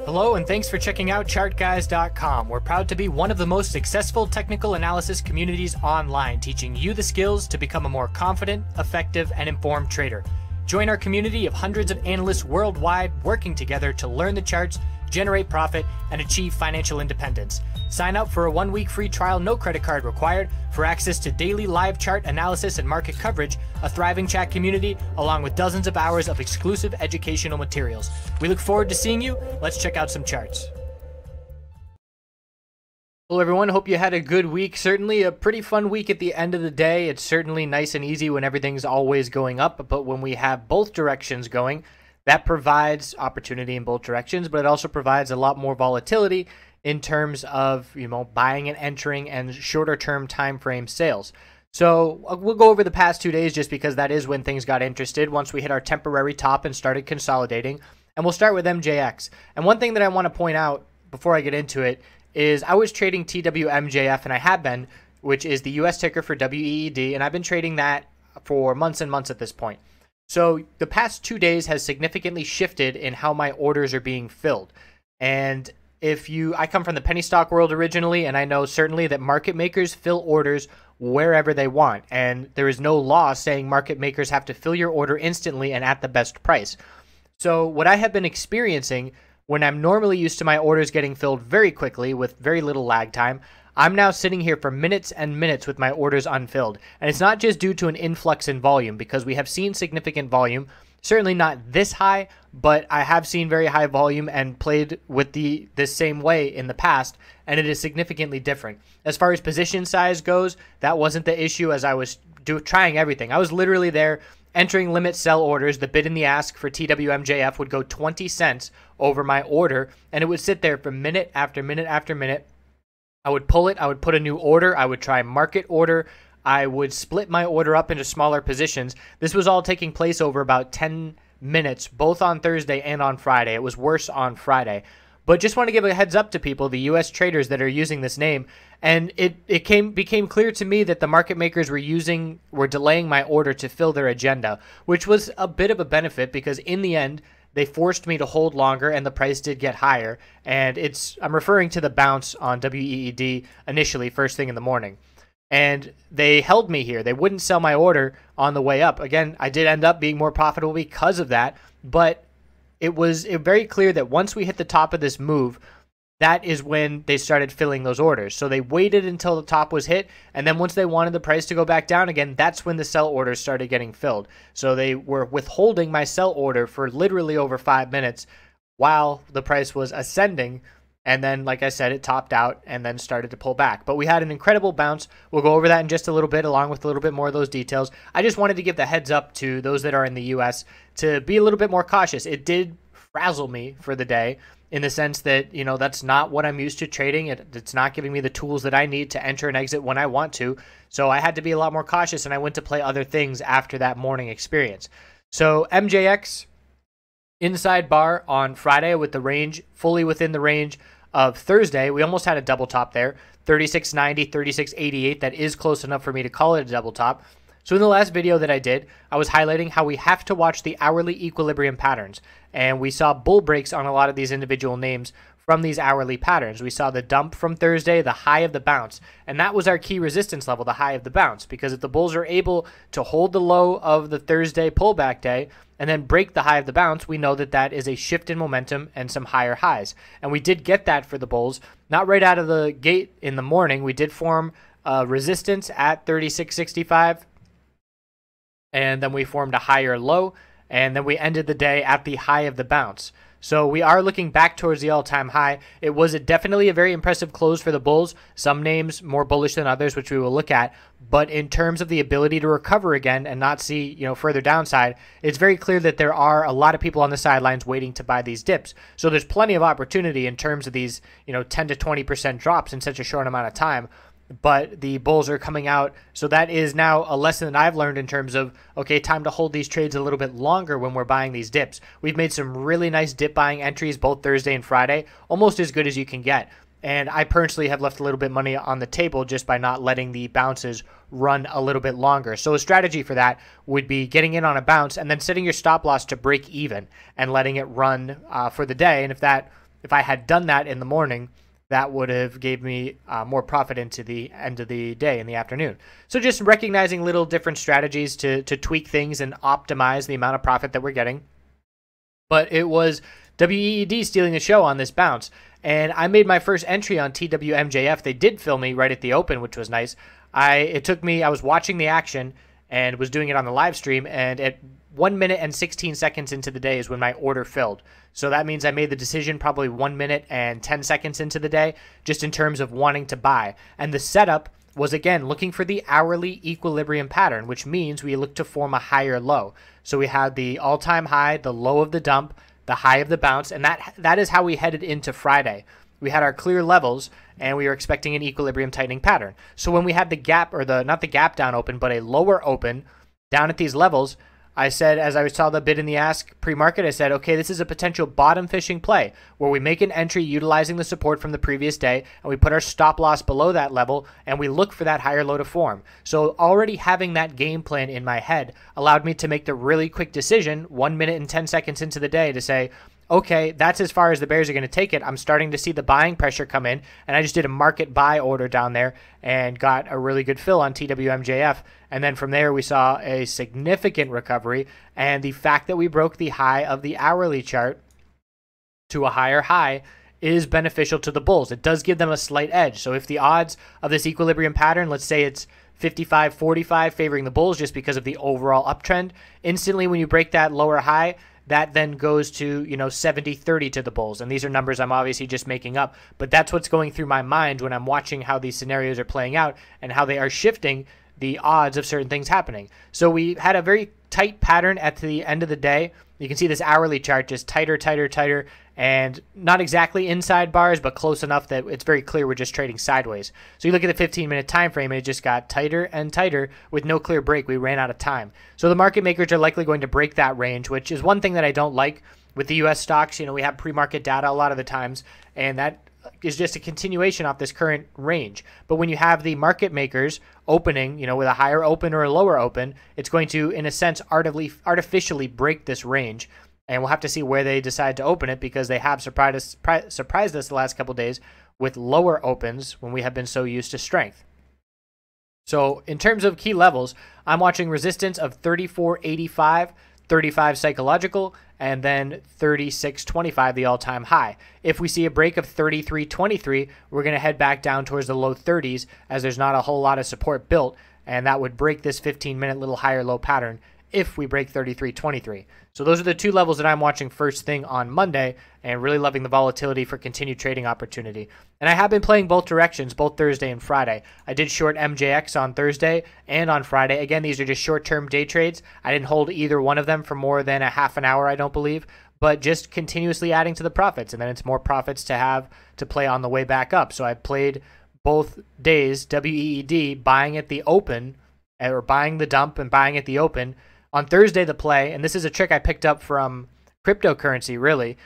Hello and thanks for checking out ChartGuys.com. We're proud to be one of the most successful technical analysis communities online, teaching you the skills to become a more confident, effective, and informed trader. Join our community of hundreds of analysts worldwide working together to learn the charts, generate profit, and achieve financial independence. Sign up for a 1-week free trial, no credit card required, for access to daily live chart analysis and market coverage, a thriving chat community, along with dozens of hours of exclusive educational materials. We look forward to seeing you. Let's check out some charts. Hello everyone, hope you had a good week. Certainly a pretty fun week at the end of the day. It's certainly nice and easy when everything's always going up, but when we have both directions going, that provides opportunity in both directions, but it also provides a lot more volatility in terms of, buying and entering and shorter term time frame sales. So we'll go over the past 2 days just because that is when things got interested once we hit our temporary top and started consolidating. And we'll start with MJX. And one thing that I want to point out before I get into it is I was trading TWMJF, and I have been, which is the US ticker for WEED, and I've been trading that for months and months at this point. So the past 2 days has significantly shifted in how my orders are being filled. And I come from the penny stock world originally, and I know certainly that market makers fill orders wherever they want. And there is no law saying market makers have to fill your order instantly and at the best price. So what I have been experiencing when I'm normally used to my orders getting filled very quickly with very little lag time, I'm now sitting here for minutes and minutes with my orders unfilled. And it's not just due to an influx in volume, because we have seen significant volume, certainly not this high, but I have seen very high volume and played with this same way in the past, and it is significantly different. As far as position size goes, that wasn't the issue as I was trying everything. I was literally there entering limit sell orders. The bid and the ask for TWMJF would go 20 cents over my order, and it would sit there for minute after minute after minute. I would pull it, I would put a new order, I would try market order, I would split my order up into smaller positions. This was all taking place over about 10 minutes, both on Thursday and on Friday. It was worse on Friday. But just want to give a heads up to people, the US traders that are using this name, and it became clear to me that the market makers were delaying my order to fill their agenda, which was a bit of a benefit because in the end, they forced me to hold longer and the price did get higher. And I'm referring to the bounce on WEED initially, first thing in the morning. And they held me here. They wouldn't sell my order on the way up. Again, I did end up being more profitable because of that, but it was very clear that once we hit the top of this move, that is when they started filling those orders. So they waited until the top was hit, and then once they wanted the price to go back down again, that's when the sell orders started getting filled. So they were withholding my sell order for literally over 5 minutes while the price was ascending. And then, like I said, it topped out and then started to pull back. But we had an incredible bounce. We'll go over that in just a little bit, along with a little bit more of those details. I just wanted to give the heads up to those that are in the US to be a little bit more cautious. It did frazzle me for the day in the sense that, that's not what I'm used to trading. It's not giving me the tools that I need to enter and exit when I want to. So I had to be a lot more cautious, and I went to play other things after that morning experience. So MJX, inside bar on Friday with the range fully within the range of Thursday. We almost had a double top there, 36.90, 36.88. That is close enough for me to call it a double top. So in the last video that I did, I was highlighting how we have to watch the hourly equilibrium patterns. And we saw bull breaks on a lot of these individual names from these hourly patterns. We saw the dump from Thursday, the high of the bounce. And that was our key resistance level, the high of the bounce. Because if the bulls are able to hold the low of the Thursday pullback day and then break the high of the bounce, we know that that is a shift in momentum and some higher highs. And we did get that for the bulls. Not right out of the gate in the morning. We did form resistance at 36.65. And then we formed a higher low, and then we ended the day at the high of the bounce. So we are looking back towards the all-time high. It was definitely a very impressive close for the bulls. Some names more bullish than others, which we will look at. But in terms of the ability to recover again and not see, further downside, it's very clear that there are a lot of people on the sidelines waiting to buy these dips. So there's plenty of opportunity in terms of these, 10 to 20% drops in such a short amount of time. But the bulls are coming out. So that is now a lesson that I've learned in terms of, okay, time to hold these trades a little bit longer when we're buying these dips. We've made some really nice dip buying entries both Thursday and Friday, almost as good as you can get. And I personally have left a little bit of money on the table just by not letting the bounces run a little bit longer. So a strategy for that would be getting in on a bounce and then setting your stop loss to break even and letting it run for the day. And if that if I had done that in the morning, that would have gave me more profit into the end of the day in the afternoon. So just recognizing little different strategies to tweak things and optimize the amount of profit that we're getting. But it was WEED stealing the show on this bounce. And I made my first entry on TWMJF. They did fill me right at the open, which was nice. I was watching the action and was doing it on the live stream, and at 1 minute and 16 seconds into the day is when my order filled. So that means I made the decision probably 1 minute and 10 seconds into the day, just in terms of wanting to buy. And the setup was, again, looking for the hourly equilibrium pattern, which means we look to form a higher low. So we had the all-time high, the low of the dump, the high of the bounce, and that is how we headed into Friday. We had our clear levels, and we were expecting an equilibrium tightening pattern. So when we had the gap, or not the gap down open, but a lower open down at these levels, I said, as I saw the bid in the ask pre-market, I said, okay, this is a potential bottom fishing play where we make an entry utilizing the support from the previous day, and we put our stop loss below that level, and we look for that higher low to form. So already having that game plan in my head allowed me to make the really quick decision 1 minute and 10 seconds into the day to say, okay, that's as far as the bears are going to take it. I'm starting to see the buying pressure come in, and I just did a market buy order down there and got a really good fill on TWMJF. And then from there, we saw a significant recovery, and the fact that we broke the high of the hourly chart to a higher high is beneficial to the bulls. It does give them a slight edge. So if the odds of this equilibrium pattern, let's say it's 55-45 favoring the bulls just because of the overall uptrend, instantly when you break that lower high, that then goes to, 70-30 to the bulls. And these are numbers I'm obviously just making up, but that's what's going through my mind when I'm watching how these scenarios are playing out and how they are shifting the odds of certain things happening. So we had a very tight pattern at the end of the day. You can see this hourly chart just tighter, tighter, tighter, and not exactly inside bars, but close enough that it's very clear we're just trading sideways. So you look at the 15-minute time frame, and it just got tighter and tighter with no clear break. We ran out of time. So the market makers are likely going to break that range, which is one thing that I don't like with the U.S. stocks. We have pre-market data a lot of the times, and that is just a continuation off this current range. But when you have the market makers opening, with a higher open or a lower open, it's going to, in a sense, artificially break this range. And we'll have to see where they decide to open it, because they have surprised us the last couple of days with lower opens when we have been so used to strength. So in terms of key levels, I'm watching resistance of 34.85, 35 psychological, and then 36.25, the all-time high. If we see a break of 33.23, we're going to head back down towards the low 30s, as there's not a whole lot of support built, and that would break this 15-minute little higher low pattern if we break 33.23. So those are the two levels that I'm watching first thing on Monday, and really loving the volatility for continued trading opportunity. And I have been playing both directions, both Thursday and Friday. I did short MJX on Thursday and on Friday. Again, these are just short-term day trades. I didn't hold either one of them for more than a half an hour, I don't believe, but just continuously adding to the profits, and then it's more profits to have to play on the way back up. So I played both days, WEED, buying at the open, or buying the dump and buying at the open. On Thursday, the play, and this is a trick I picked up from cryptocurrency, really,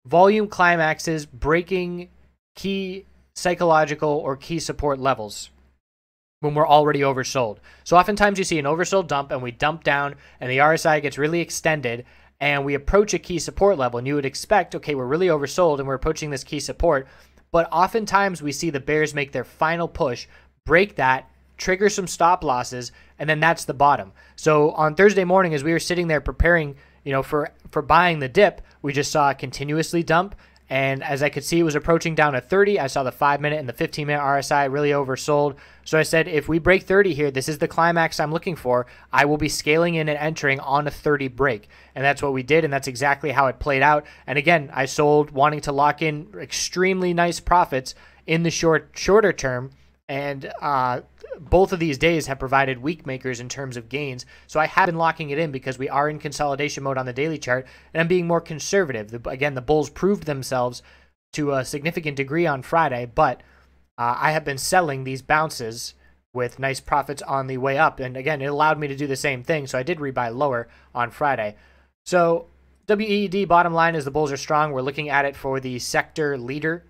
volume climaxes breaking key psychological or key support levels when we're already oversold. So oftentimes you see an oversold dump, and we dump down, and the RSI gets really extended, and we approach a key support level, and you would expect, okay, we're really oversold, and we're approaching this key support, but oftentimes we see the bears make their final push, break that, trigger some stop losses, and then that's the bottom. So on Thursday morning, as we were sitting there preparing, for buying the dip, we just saw it continuously dump, and as I could see, it was approaching down to 30. I saw the 5-minute and the 15-minute RSI really oversold. So I said, if we break 30 here, this is the climax I'm looking for. I will be scaling in and entering on a 30 break, and that's what we did, and that's exactly how it played out. And again, I sold wanting to lock in extremely nice profits in the shorter term, and both of these days have provided week makers in terms of gains. So I have been locking it in because we are in consolidation mode on the daily chart, and I'm being more conservative. Again, the bulls proved themselves to a significant degree on Friday, but I have been selling these bounces with nice profits on the way up. And again, it allowed me to do the same thing, so I did rebuy lower on Friday. So WEED, bottom line is the bulls are strong. We're looking at it for the sector leader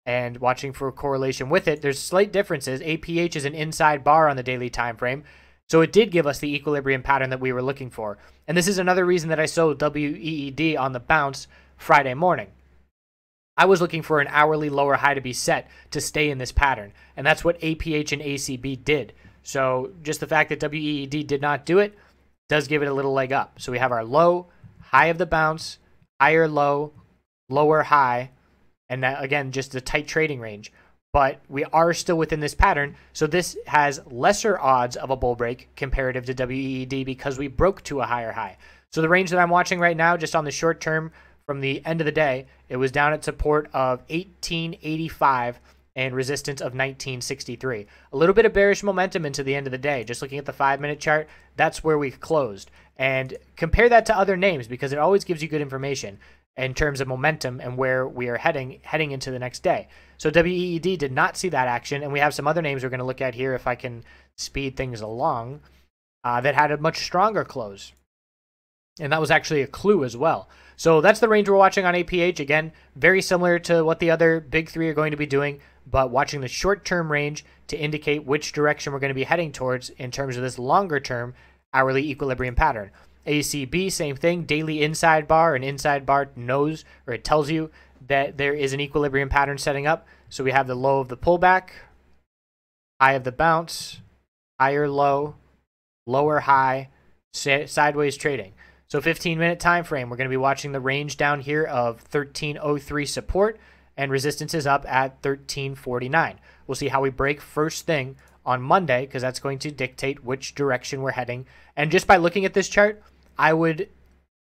and watching for a correlation with it. There's slight differences. APH is an inside bar on the daily time frame, so it did give us the equilibrium pattern that we were looking for. And this is another reason that I sold WEED on the bounce Friday morning. I was looking for an hourly lower high to be set to stay in this pattern, and that's what APH and ACB did. So just the fact that WEED did not do it does give it a little leg up. So we have our low, high of the bounce, higher low, lower high, and that, again, just a tight trading range. But we are still within this pattern, so this has lesser odds of a bull break comparative to WEED because we broke to a higher high. So the range that I'm watching right now, just on the short term from the end of the day, it was down at support of 1885 and resistance of 1963. A little bit of bearish momentum into the end of the day. Just looking at the 5-minute chart, that's where we've closed. And compare that to other names because it always gives you good information in terms of momentum and where we are heading into the next day. So WEED did not see that action, and we have some other names we're going to look at here if I can speed things along that had a much stronger close. And that was actually a clue as well. So that's the range we're watching on APH. Again, very similar to what the other big three are going to be doing, but watching the short-term range to indicate which direction we're going to be heading towards in terms of this longer-term hourly equilibrium pattern. ACB, same thing, daily inside bar. An inside bar knows, or it tells you that there is an equilibrium pattern setting up. So we have the low of the pullback, high of the bounce, higher low, lower high, sideways trading. So 15-minute time frame, we're going to be watching the range down here of 1303 support, and resistance is up at 1349. We'll see how we break first thing on Monday because that's going to dictate which direction we're heading. And just by looking at this chart, I would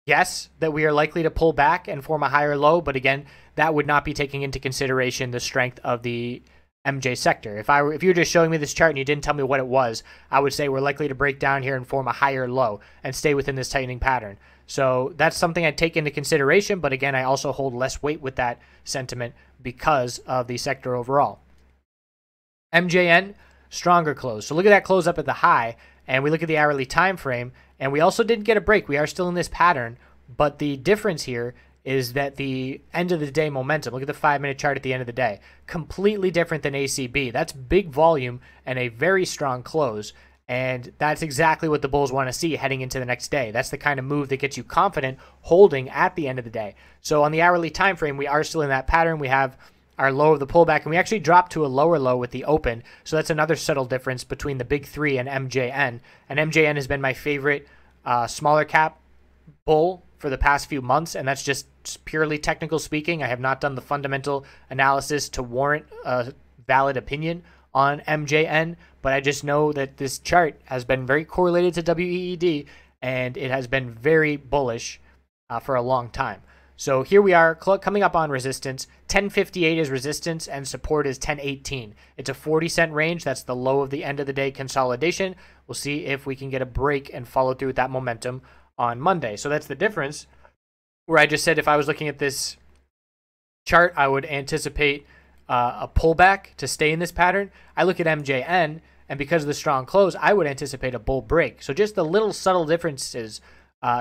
guess that we are likely to pull back and form a higher low, but again, that would not be taking into consideration the strength of the MJ sector. If you were just showing me this chart and you didn't tell me what it was, I would say we're likely to break down here and form a higher low and stay within this tightening pattern. So that's something I'd take into consideration, but again, I also hold less weight with that sentiment because of the sector overall. MJN, stronger close. So look at that close up at the high, and we look at the hourly time frame, and we also didn't get a break. We are still in this pattern, but the difference here is that the end of the day momentum, look at the 5-minute chart at the end of the day, completely different than ACB. That's big volume and a very strong close, and that's exactly what the bulls want to see heading into the next day. That's the kind of move that gets you confident holding at the end of the day. So on the hourly time frame, we are still in that pattern. We have our low of the pullback, and we actually dropped to a lower low with the open. So that's another subtle difference between the big three and MJN. And MJN has been my favorite smaller cap bull for the past few months, and that's just purely technical speaking. I have not done the fundamental analysis to warrant a valid opinion on MJN, but I just know that this chart has been very correlated to WEED, and it has been very bullish for a long time. So here we are coming up on resistance. 1058 is resistance and support is 1018. It's a 40-cent range. That's the low of the end of the day consolidation. We'll see if we can get a break and follow through with that momentum on Monday. So that's the difference where I just said if I was looking at this chart, I would anticipate a pullback to stay in this pattern. I look at MJN, and because of the strong close, I would anticipate a bull break. So just the little subtle differences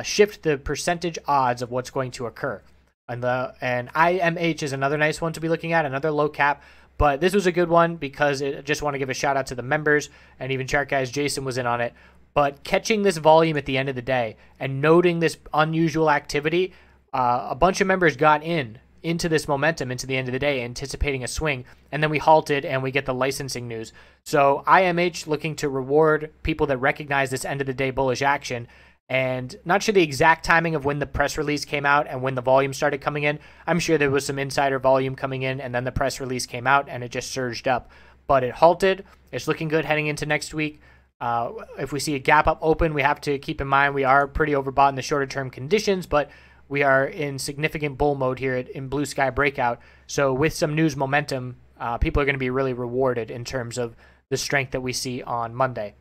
shift the percentage odds of what's going to occur. And IMH is another nice one to be looking at, another low cap. But this was a good one because I just want to give a shout out to the members, and even ChartGuys Jason was in on it. But catching this volume at the end of the day and noting this unusual activity, a bunch of members got into this momentum into the end of the day, anticipating a swing, and then we halted and we get the licensing news. So IMH looking to reward people that recognize this end of the day bullish action. And not sure the exact timing of when the press release came out and when the volume started coming in. I'm sure there was some insider volume coming in, and then the press release came out and it just surged up. But it halted. It's looking good heading into next week. If we see a gap up open, we have to keep in mind we are pretty overbought in the shorter term conditions, but we are in significant bull mode here in Blue Sky Breakout. So with some news momentum, people are going to be really rewarded in terms of the strength that we see on Monday.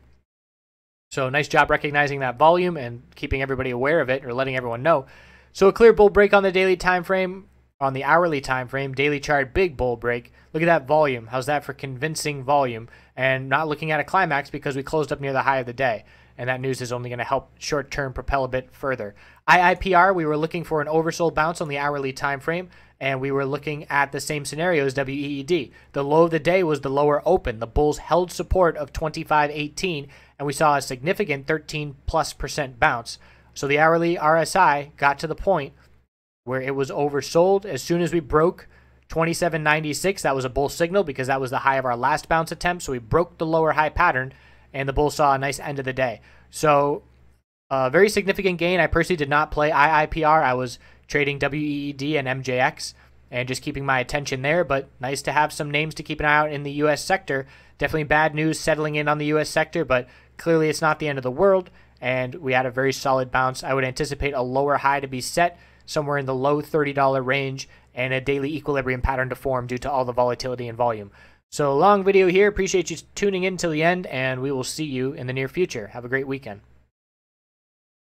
So nice job recognizing that volume and keeping everybody aware of it, or letting everyone know. So a clear bull break on the daily time frame. On the hourly time frame, daily chart, big bull break. Look at that volume. How's that for convincing volume? And not looking at a climax because we closed up near the high of the day. And that news is only going to help short-term propel a bit further. IIPR, we were looking for an oversold bounce on the hourly time frame, and we were looking at the same scenario as WEED. The low of the day was the lower open. The bulls held support of 25.18, and we saw a significant 13+% bounce. So the hourly RSI got to the point where it was oversold. As soon as we broke 27.96, that was a bull signal because that was the high of our last bounce attempt. So we broke the lower high pattern, and the bull saw a nice end of the day. So very significant gain. I personally did not play IIPR. I was trading WEED and MJX and just keeping my attention there, but nice to have some names to keep an eye out in the U.S. sector. Definitely bad news settling in on the U.S. sector, but clearly it's not the end of the world, and we had a very solid bounce. I would anticipate a lower high to be set somewhere in the low $30 range and a daily equilibrium pattern to form due to all the volatility and volume. So long video here. Appreciate you tuning in till the end, and we will see you in the near future. Have a great weekend.